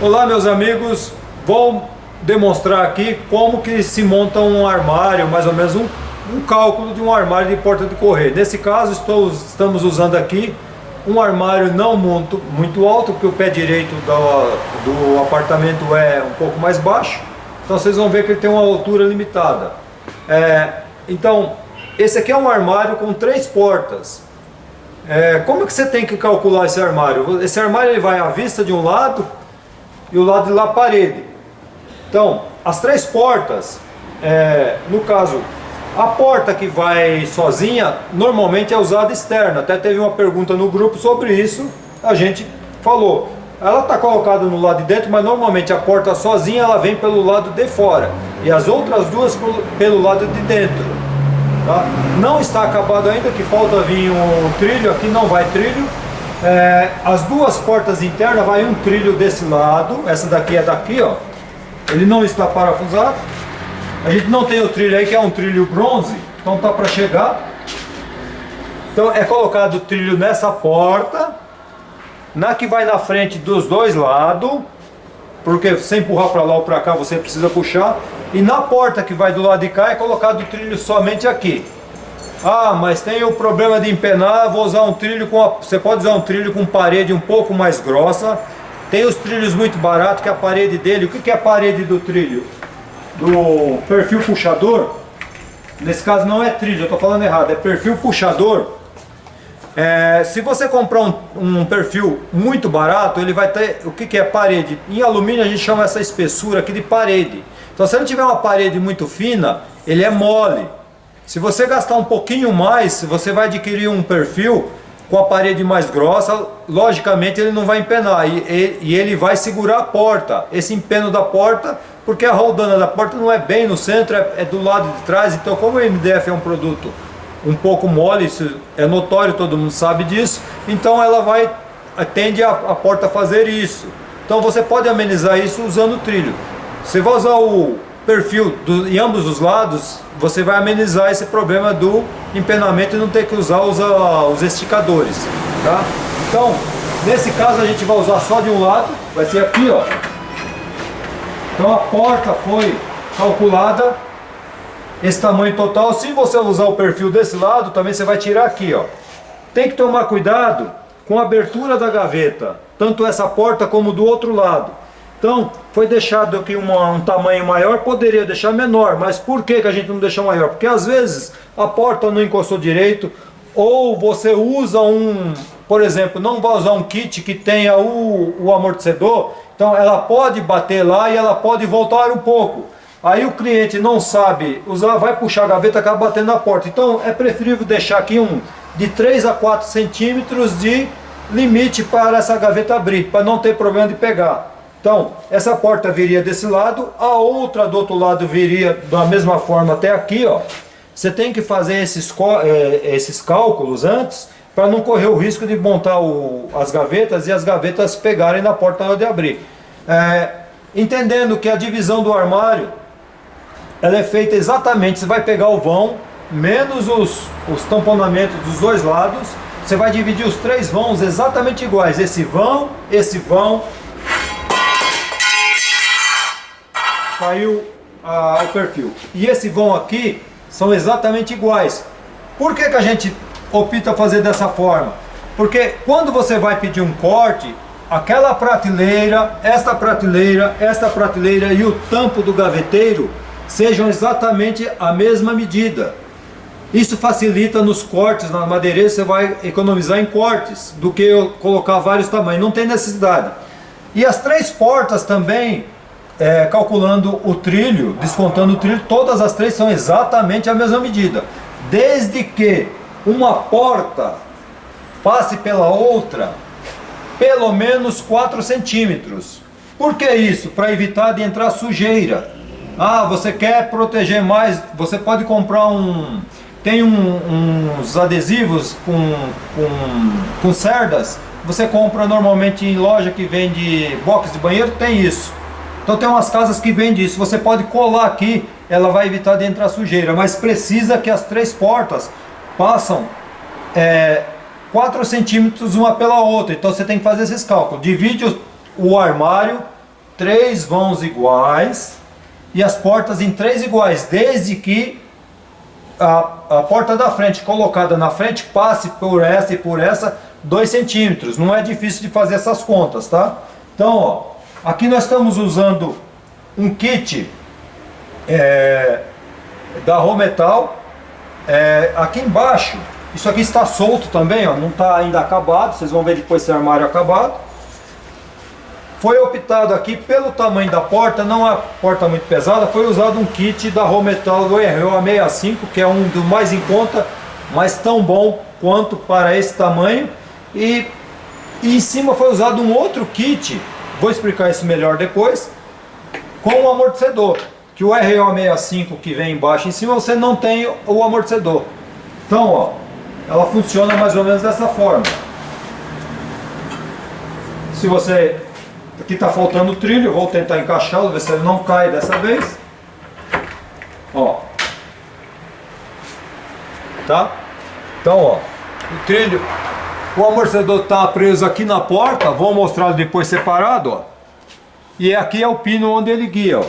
Olá meus amigos, vou demonstrar aqui como que se monta um armário, mais ou menos um cálculo de um armário de porta de correio. Nesse caso estamos usando aqui um armário não muito alto, porque o pé direito do apartamento é um pouco mais baixo, então vocês vão ver que ele tem uma altura limitada. Então esse aqui é um armário com 3 portas. Como que você tem que calcular esse armário? Esse armário ele vai à vista de um lado e o lado de lá parede. Então, as 3 portas, no caso, a porta que vai sozinha normalmente é usada externa. Até teve uma pergunta no grupo sobre isso, a gente falou. Ela está colocada no lado de dentro, mas normalmente a porta sozinha ela vem pelo lado de fora e as outras duas pelo lado de dentro. Tá? Não está acabado ainda, que falta vir um trilho, aqui não vai trilho. As duas portas internas vai um trilho desse lado, essa daqui é daqui, ó. Ele não está parafusado. A gente não tem o trilho aí, que é um trilho bronze, então tá para chegar. Então é colocado o trilho nessa porta, na que vai na frente dos dois lados, porque se empurrar para lá ou para cá você precisa puxar. E na porta que vai do lado de cá é colocado o trilho somente aqui. Ah, mas tem o problema de empenar, vou usar um trilho você pode usar um trilho com parede um pouco mais grossa. Tem os trilhos muito baratos, que é a parede dele. O que é a parede do trilho? Do perfil puxador. Nesse caso não é trilho, eu estou falando errado, é perfil puxador. Se você comprar um perfil muito barato, ele vai ter, o que é parede? Em alumínio a gente chama essa espessura aqui de parede. Então se ele tiver uma parede muito fina, ele é mole. Se você gastar um pouquinho mais, você vai adquirir um perfil com a parede mais grossa, logicamente ele não vai empenar e ele vai segurar a porta, esse empeno da porta, porque a roldana da porta não é bem no centro, é do lado de trás. Então como o MDF é um produto um pouco mole, isso é notório, todo mundo sabe disso, então tende a porta a fazer isso. Então você pode amenizar isso usando o trilho. Você vai usar o perfil em ambos os lados, você vai amenizar esse problema do empenamento e não ter que usar os esticadores, tá? Então, nesse caso a gente vai usar só de um lado, vai ser aqui, ó. Então a porta foi calculada, esse tamanho total. Se você usar o perfil desse lado, também você vai tirar aqui, ó. Tem que tomar cuidado com a abertura da gaveta, tanto essa porta como do outro lado. Então, foi deixado aqui um tamanho maior, poderia deixar menor, mas por que a gente não deixou maior? Porque às vezes a porta não encostou direito, ou você usa por exemplo, não vai usar um kit que tenha o amortecedor, então ela pode bater lá e ela pode voltar um pouco. Aí o cliente não sabe usar, vai puxar a gaveta e acaba batendo na porta. Então é preferível deixar aqui de 3 a 4 centímetros de limite para essa gaveta abrir, para não ter problema de pegar. Então, essa porta viria desse lado, a outra do outro lado viria da mesma forma até aqui, ó. Você tem que fazer esses cálculos antes, para não correr o risco de montar as gavetas e as gavetas pegarem na porta na hora de abrir. Entendendo que a divisão do armário, ela é feita exatamente, você vai pegar o vão, menos os tamponamentos dos dois lados, você vai dividir os 3 vãos exatamente iguais, esse vão, saiu o perfil. E esse vão aqui são exatamente iguais. Por que a gente opta fazer dessa forma? Porque quando você vai pedir um corte, aquela prateleira, esta prateleira e o tampo do gaveteiro sejam exatamente a mesma medida. Isso facilita nos cortes, na madeireira você vai economizar em cortes, do que eu colocar vários tamanhos, não tem necessidade. E as 3 portas também, calculando o trilho, descontando o trilho, todas as 3 são exatamente a mesma medida, desde que uma porta passe pela outra pelo menos 4 centímetros. Por que isso? Para evitar de entrar sujeira. Você quer proteger mais, você pode comprar tem uns adesivos com cerdas, você compra normalmente em loja que vende box de banheiro, tem isso. Então tem umas casas que vendem isso, você pode colar aqui, ela vai evitar de entrar sujeira, mas precisa que as 3 portas passam 4 centímetros uma pela outra. Então você tem que fazer esses cálculos, divide o armário 3 vãos iguais e as portas em 3 iguais, desde que a porta da frente colocada na frente passe por essa e por essa 2 centímetros. Não é difícil de fazer essas contas, tá? Então, ó, aqui nós estamos usando um kit da Rhometal. Aqui embaixo, isso aqui está solto também, ó, não está ainda acabado. Vocês vão ver depois esse armário acabado. Foi optado aqui pelo tamanho da porta, não é porta muito pesada, foi usado um kit da Rhometal do RO65, que é um dos mais em conta, mas tão bom quanto para esse tamanho. E em cima foi usado um outro kit, vou explicar isso melhor depois, com o amortecedor, que o RO65 que vem embaixo em cima, você não tem o amortecedor. Então, ó, ela funciona mais ou menos dessa forma. Se você... Aqui está faltando o trilho, eu vou tentar encaixá-lo, ver se ele não cai dessa vez. Ó. Tá? Então, ó, o trilho, o amortecedor está preso aqui na porta, vou mostrar depois separado, ó. E aqui é o pino onde ele guia, ó.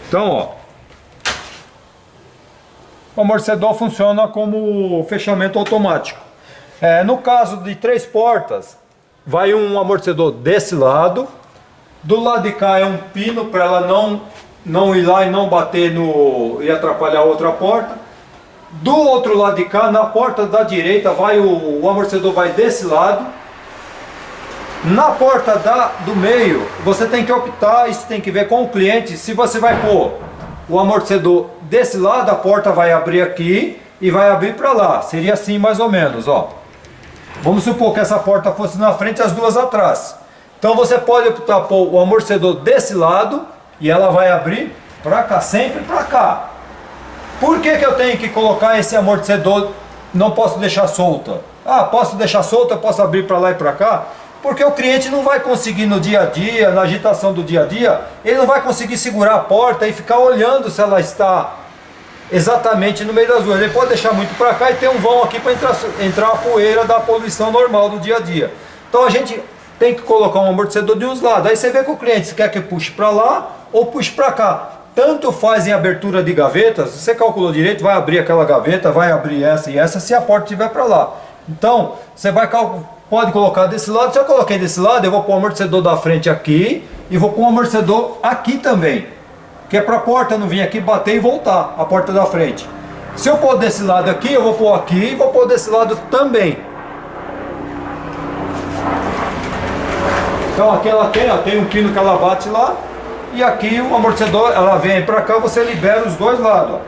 Então, ó, o amortecedor funciona como fechamento automático. No caso de 3 portas, vai um amortecedor desse lado. Do lado de cá é um pino para ela não ir lá e não bater e atrapalhar a outra porta. Do outro lado de cá, na porta da direita, vai o amortecedor vai desse lado. Na porta do meio, você tem que optar, isso tem que ver com o cliente, se você vai pôr o amortecedor desse lado, a porta vai abrir aqui e vai abrir para lá. Seria assim mais ou menos, ó. Vamos supor que essa porta fosse na frente e as duas atrás. Então você pode optar por o amortecedor desse lado e ela vai abrir para cá, sempre para cá. Por que eu tenho que colocar esse amortecedor? Não posso deixar solta. Posso deixar solta, posso abrir para lá e para cá? Porque o cliente não vai conseguir no dia a dia, na agitação do dia a dia, ele não vai conseguir segurar a porta e ficar olhando se ela está exatamente no meio das ruas. Ele pode deixar muito para cá e ter um vão aqui para entrar a poeira da poluição normal do dia a dia. Então a gente tem que colocar um amortecedor de uns lados. Aí você vê com o cliente se quer que puxe para lá ou puxe para cá. Tanto faz em abertura de gavetas, se você calculou direito, vai abrir aquela gaveta, vai abrir essa e essa se a porta estiver para lá. Então você pode colocar desse lado. Se eu coloquei desse lado, eu vou pôr o amortecedor da frente aqui e vou pôr o amortecedor aqui também, que é para a porta não vir aqui bater e voltar, a porta da frente. Se eu pôr desse lado aqui, eu vou pôr aqui e vou pôr desse lado também. Então aqui ela tem um pino que ela bate lá, e aqui o amortecedor, ela vem para cá, você libera os dois lados, ó.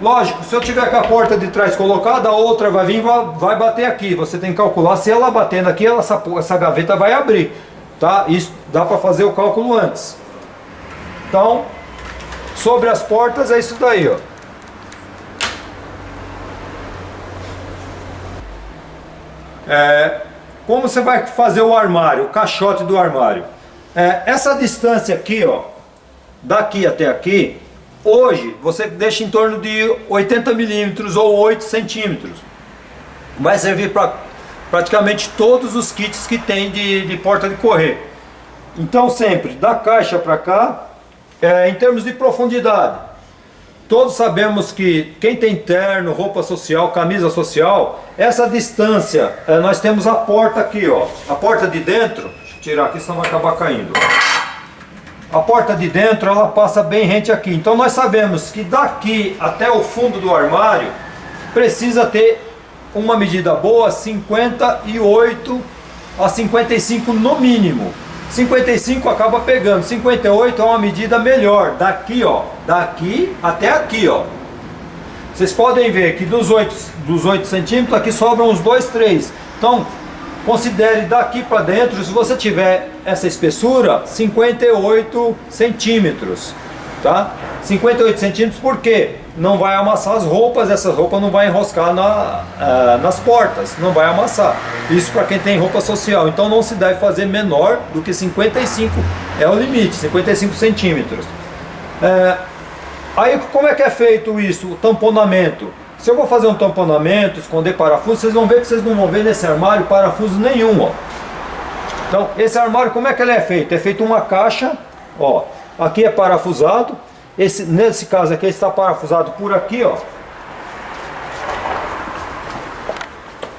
Lógico, se eu tiver com a porta de trás colocada, a outra vai vir e vai bater aqui. Você tem que calcular, se ela batendo aqui, essa gaveta vai abrir, tá? Isso dá para fazer o cálculo antes. Então, sobre as portas é isso daí, ó. Como você vai fazer o armário, o caixote do armário? Essa distância aqui, ó, daqui até aqui, hoje você deixa em torno de 80 milímetros ou 8 centímetros. Vai servir para praticamente todos os kits que tem de porta de correr. Então sempre da caixa para cá, em termos de profundidade, todos sabemos que quem tem terno, roupa social, camisa social, essa distância, nós temos a porta aqui, ó, a porta de dentro, deixa eu tirar aqui senão vai acabar caindo. A porta de dentro, ela passa bem rente aqui. Então nós sabemos que daqui até o fundo do armário precisa ter uma medida boa, 58 a 55 no mínimo. 55 acaba pegando, 58 é uma medida melhor. Daqui, ó, daqui até aqui, ó. Vocês podem ver que dos 8 centímetros aqui sobram uns 2, 3. Então considere daqui para dentro, se você tiver essa espessura, 58 centímetros, tá? 58 centímetros porque não vai amassar as roupas, essas roupas não vai enroscar nas portas, não vai amassar. Isso para quem tem roupa social. Então não se deve fazer menor do que 55, é o limite, 55 centímetros. Aí como é que é feito isso, o tamponamento? Se eu vou fazer um tamponamento, esconder parafuso, vocês vão ver que vocês não vão ver nesse armário parafuso nenhum, ó. Então, esse armário, como é que ele é feito? É feito uma caixa, ó. Aqui é parafusado. Nesse caso aqui, está parafusado por aqui, ó.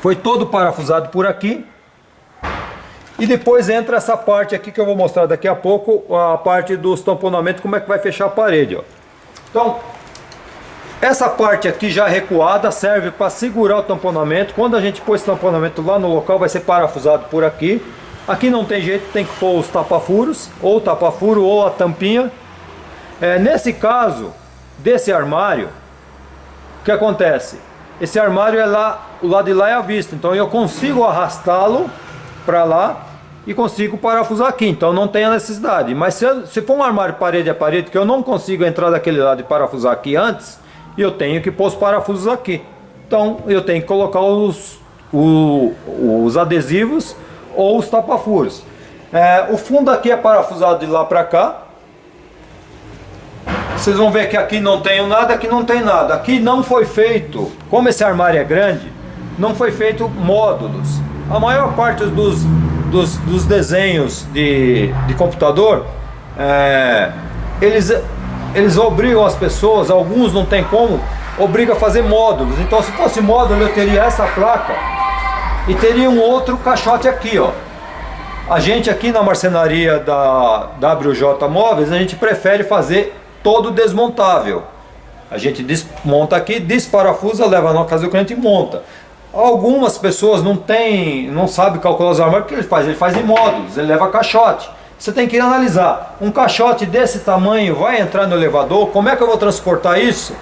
Foi todo parafusado por aqui. E depois entra essa parte aqui que eu vou mostrar daqui a pouco, a parte dos tamponamentos, como é que vai fechar a parede, ó. Então, essa parte aqui já recuada serve para segurar o tamponamento. Quando a gente pôr esse tamponamento lá no local, vai ser parafusado por aqui. Aqui não tem jeito, tem que pôr os tapa-furos, ou o tapa-furo ou a tampinha. Nesse caso, desse armário, o que acontece? Esse armário é lá, o lado de lá é à vista, então eu consigo arrastá-lo para lá e consigo parafusar aqui, então não tem a necessidade. Mas se for um armário parede a parede, que eu não consigo entrar daquele lado e parafusar aqui antes, eu tenho que pôr os parafusos aqui. Então eu tenho que colocar os adesivos ou os tapa-furos. O fundo aqui é parafusado de lá para cá. Vocês vão ver que aqui não tem nada, aqui não tem nada. Aqui não foi feito, como esse armário é grande, não foi feito módulos. A maior parte dos desenhos de computador, eles obrigam as pessoas, alguns não tem como, obriga a fazer módulos. Então se fosse módulo eu teria essa placa e teria um outro caixote aqui, ó. A gente aqui na marcenaria da WJ Móveis, a gente prefere fazer todo desmontável. A gente desmonta aqui, desparafusa, leva na casa do cliente e monta. Algumas pessoas não sabem calcular os armários, o que ele faz? Ele faz em módulos, ele leva caixote. Você tem que analisar, um caixote desse tamanho vai entrar no elevador, como é que eu vou transportar isso?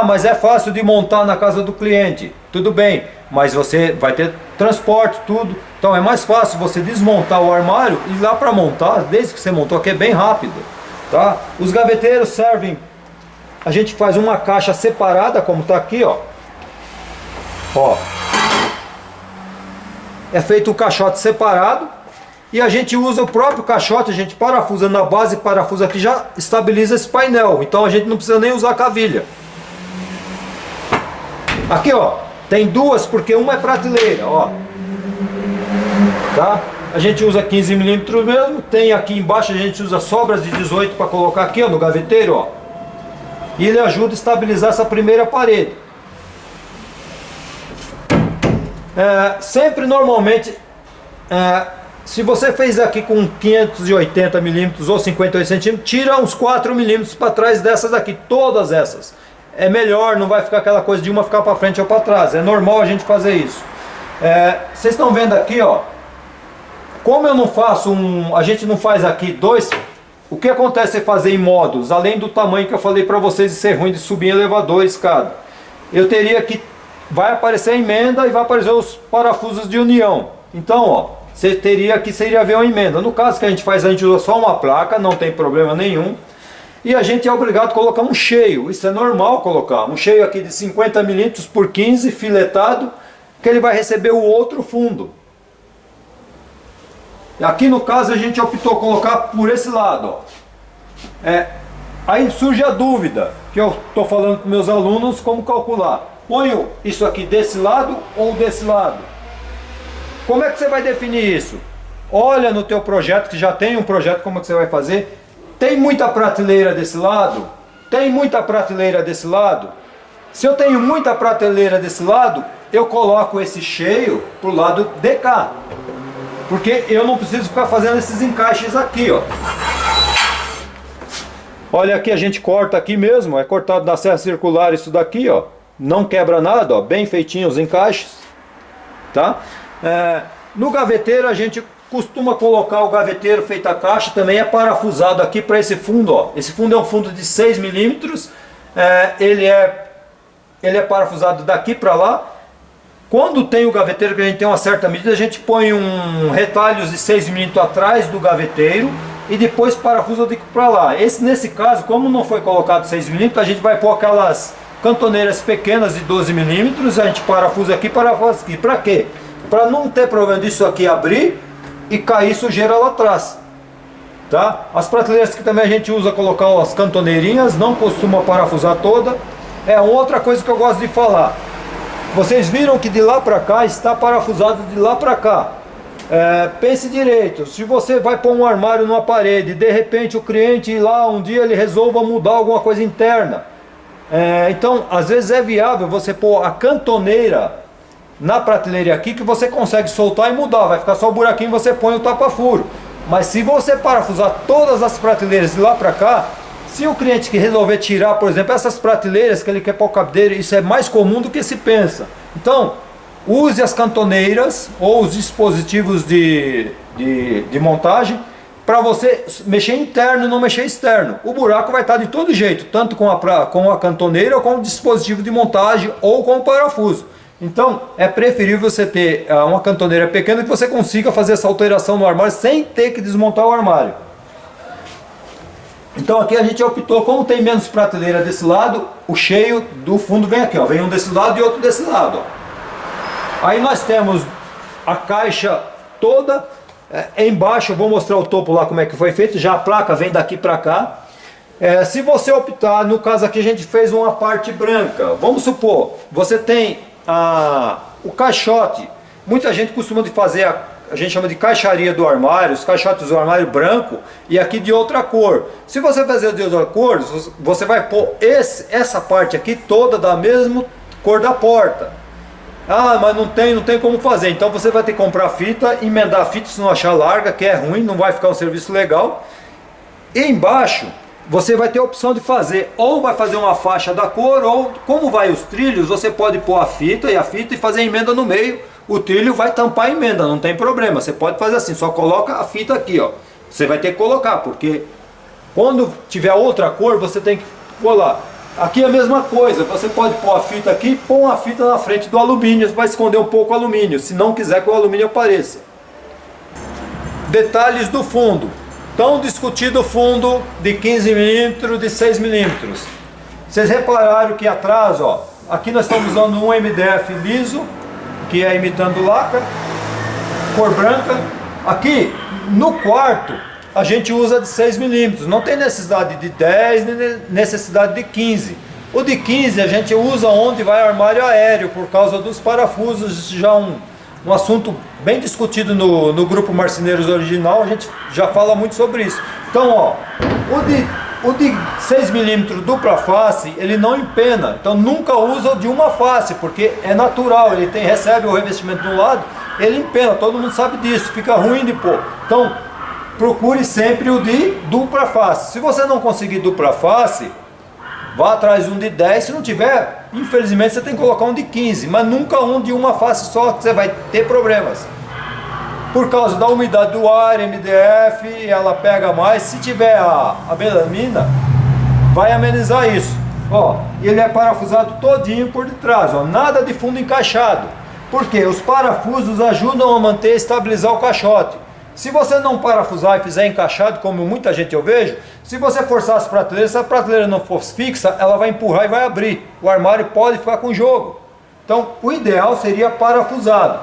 Mas é fácil de montar na casa do cliente. Tudo bem, mas você vai ter transporte, tudo. Então é mais fácil você desmontar o armário e ir lá para montar, desde que você montou aqui é bem rápido. Tá? Os gaveteiros servem, a gente faz uma caixa separada, como está aqui, ó. É feito um caixote separado e a gente usa o próprio caixote, a gente parafusa na base, parafusa aqui, já estabiliza esse painel, então a gente não precisa nem usar cavilha. Aqui, ó, tem duas porque uma é prateleira, ó. Tá? A gente usa 15 milímetros mesmo. Tem aqui embaixo, a gente usa sobras de 18 para colocar aqui, ó, no gaveteiro, ó. E ele ajuda a estabilizar essa primeira parede. Sempre normalmente, se você fez aqui com 580 milímetros ou 58 centímetros, tira uns 4 milímetros para trás dessas aqui, todas essas. É melhor, não vai ficar aquela coisa de uma ficar para frente ou para trás. É normal a gente fazer isso. Vocês estão vendo aqui, ó. Como eu não faço a gente não faz aqui dois, o que acontece é fazer em módulos, além do tamanho que eu falei para vocês de ser ruim de subir em elevador e escada. Eu teria que, vai aparecer a emenda e vai aparecer os parafusos de união. Então, ó, você teria que seria ver uma emenda. No caso que a gente usa só uma placa, não tem problema nenhum. E a gente é obrigado a colocar um cheio, isso é normal colocar. Um cheio aqui de 50 milímetros por 15, filetado, que ele vai receber o outro fundo. Aqui no caso a gente optou colocar por esse lado, ó. Aí surge a dúvida, que eu estou falando com meus alunos como calcular. Ponho isso aqui desse lado ou desse lado? Como é que você vai definir isso? Olha no teu projeto, que já tem um projeto, como é que você vai fazer. Tem muita prateleira desse lado? Tem muita prateleira desse lado? Se eu tenho muita prateleira desse lado, eu coloco esse cheio para o lado de cá. Porque eu não preciso ficar fazendo esses encaixes aqui, ó. Olha aqui, a gente corta aqui mesmo, é cortado na serra circular isso daqui, ó. Não quebra nada, ó, bem feitinho os encaixes, tá? No gaveteiro a gente costuma colocar o gaveteiro feito a caixa, também é parafusado aqui para esse fundo, ó. Esse fundo é um fundo de 6 milímetros, ele é parafusado daqui para lá. Quando tem o gaveteiro, que a gente tem uma certa medida, a gente põe um retalhos de 6 milímetros atrás do gaveteiro e depois parafusa daqui para lá. Nesse caso, como não foi colocado 6 milímetros, a gente vai pôr aquelas cantoneiras pequenas de 12 milímetros, a gente parafusa aqui, parafusa aqui. Para quê? Para não ter problema disso aqui abrir e cair sujeira lá atrás. Tá? As prateleiras que também a gente usa colocar as cantoneirinhas, não costuma parafusar toda. Outra coisa que eu gosto de falar. Vocês viram que de lá para cá está parafusado de lá para cá. Pense direito, se você vai pôr um armário numa parede, de repente o cliente lá um dia ele resolva mudar alguma coisa interna, então às vezes é viável você pôr a cantoneira na prateleira aqui, que você consegue soltar e mudar, vai ficar só o buraquinho, você põe o tapa-furo. Mas se você parafusar todas as prateleiras de lá para cá, se o cliente que resolver tirar, por exemplo, essas prateleiras que ele quer pôr cadeira, isso é mais comum do que se pensa. Então use as cantoneiras ou os dispositivos de montagem para você mexer interno e não mexer externo. O buraco vai estar de todo jeito, tanto com a cantoneira ou com o dispositivo de montagem ou com o parafuso. Então é preferível você ter uma cantoneira pequena que você consiga fazer essa alteração no armário sem ter que desmontar o armário. Então aqui a gente optou, como tem menos prateleira desse lado, o cheio do fundo vem aqui, ó, vem um desse lado e outro desse lado, ó. Aí nós temos a caixa toda, embaixo eu vou mostrar o topo lá como é que foi feito, já a placa vem daqui para cá. Se você optar, no caso aqui a gente fez uma parte branca, vamos supor, você tem o caixote, muita gente costuma de fazer, a gente chama de caixaria do armário, os caixotes do armário branco e aqui de outra cor. Se você fazer de outra cor, você vai pôr essa parte aqui toda da mesma cor da porta. Mas não tem como fazer. Então você vai ter que comprar fita, emendar a fita se não achar larga, que é ruim, não vai ficar um serviço legal. E embaixo você vai ter a opção de fazer, ou vai fazer uma faixa da cor, ou como vai os trilhos, você pode pôr a fita e fazer a emenda no meio. O trilho vai tampar a emenda, não tem problema. Você pode fazer assim, só coloca a fita aqui, ó. Você vai ter que colocar, porque quando tiver outra cor, você tem que colar. Aqui é a mesma coisa, você pode pôr a fita aqui e pôr uma fita na frente do alumínio, vai esconder um pouco o alumínio, se não quiser que o alumínio apareça. Detalhes do fundo. Tão discutido fundo de 15 mm, de 6 mm. Vocês repararam que atrás, ó, aqui nós estamos usando um MDF liso, que é imitando lacra, cor branca. Aqui no quarto a gente usa de 6 mm, não tem necessidade de 10, nem necessidade de 15. O de 15 a gente usa onde vai armário aéreo, por causa dos parafusos, já um assunto bem discutido no grupo Marceneiros Original, a gente já fala muito sobre isso. Então, ó, o de 6 mm dupla face, ele não empena, então nunca usa de uma face, porque é natural, ele recebe o revestimento de um lado, ele empena, todo mundo sabe disso, fica ruim de pôr. Então, procure sempre o de dupla face. Se você não conseguir dupla face, vá atrás de um de 10. Se não tiver, infelizmente você tem que colocar um de 15, mas nunca um de uma face só, que você vai ter problemas. Por causa da umidade do ar, MDF, ela pega mais. Se tiver a melamina, vai amenizar isso. Ó, ele é parafusado todinho por detrás, ó, nada de fundo encaixado. Porque os parafusos ajudam a manter, estabilizar o caixote. Se você não parafusar e fizer encaixado, como muita gente eu vejo, se você forçar as prateleiras, se a prateleira não for fixa, ela vai empurrar e vai abrir. O armário pode ficar com jogo. Então, o ideal seria parafusado.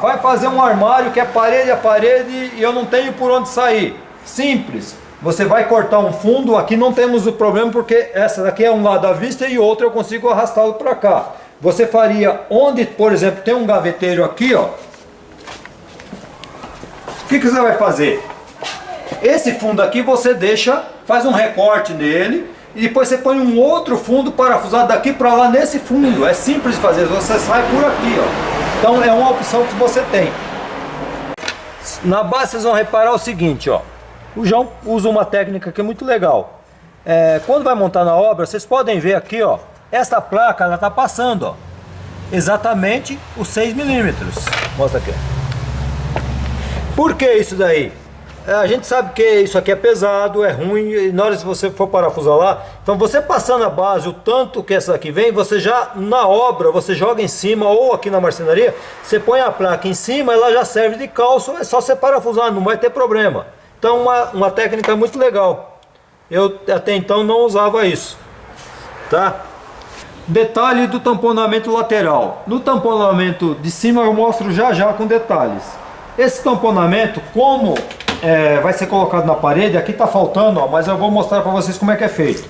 Vai fazer um armário que é parede a parede e eu não tenho por onde sair. Simples. Você vai cortar um fundo, aqui não temos o problema porque essa daqui é um lado à vista e outro eu consigo arrastá-lo para cá. Você faria onde, por exemplo, tem um gaveteiro aqui, ó. O que você vai fazer? Esse fundo aqui você faz um recorte nele e depois você põe um outro fundo parafusado daqui para lá nesse fundo. É simples de fazer, você sai por aqui, ó. Então é uma opção que você tem. Na base vocês vão reparar o seguinte, ó. O João usa uma técnica que é muito legal. Quando vai montar na obra, vocês podem ver aqui, ó. Essa placa, ela tá passando, ó. Exatamente os 6 mm. Mostra aqui. Por que isso daí? A gente sabe que isso aqui é pesado, é ruim, e na hora que você for parafusar lá, então você passando a base, o tanto que essa aqui vem, você já na obra, você joga em cima, ou aqui na marcenaria, você põe a placa em cima, ela já serve de calço, é só você parafusar, não vai ter problema. Então uma técnica muito legal. Eu até então não usava isso, tá? Detalhe do tamponamento lateral. No tamponamento de cima eu mostro já com detalhes. Esse tamponamento, como vai ser colocado na parede, aqui está faltando, ó, mas eu vou mostrar para vocês como é que é feito.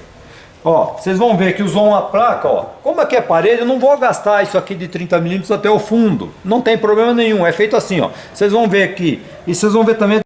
Ó, vocês vão ver que usou uma placa, ó. Como aqui é parede, eu não vou gastar isso aqui de 30 milímetros até o fundo. Não tem problema nenhum, é feito assim, ó. Vocês vão ver aqui. E vocês vão ver também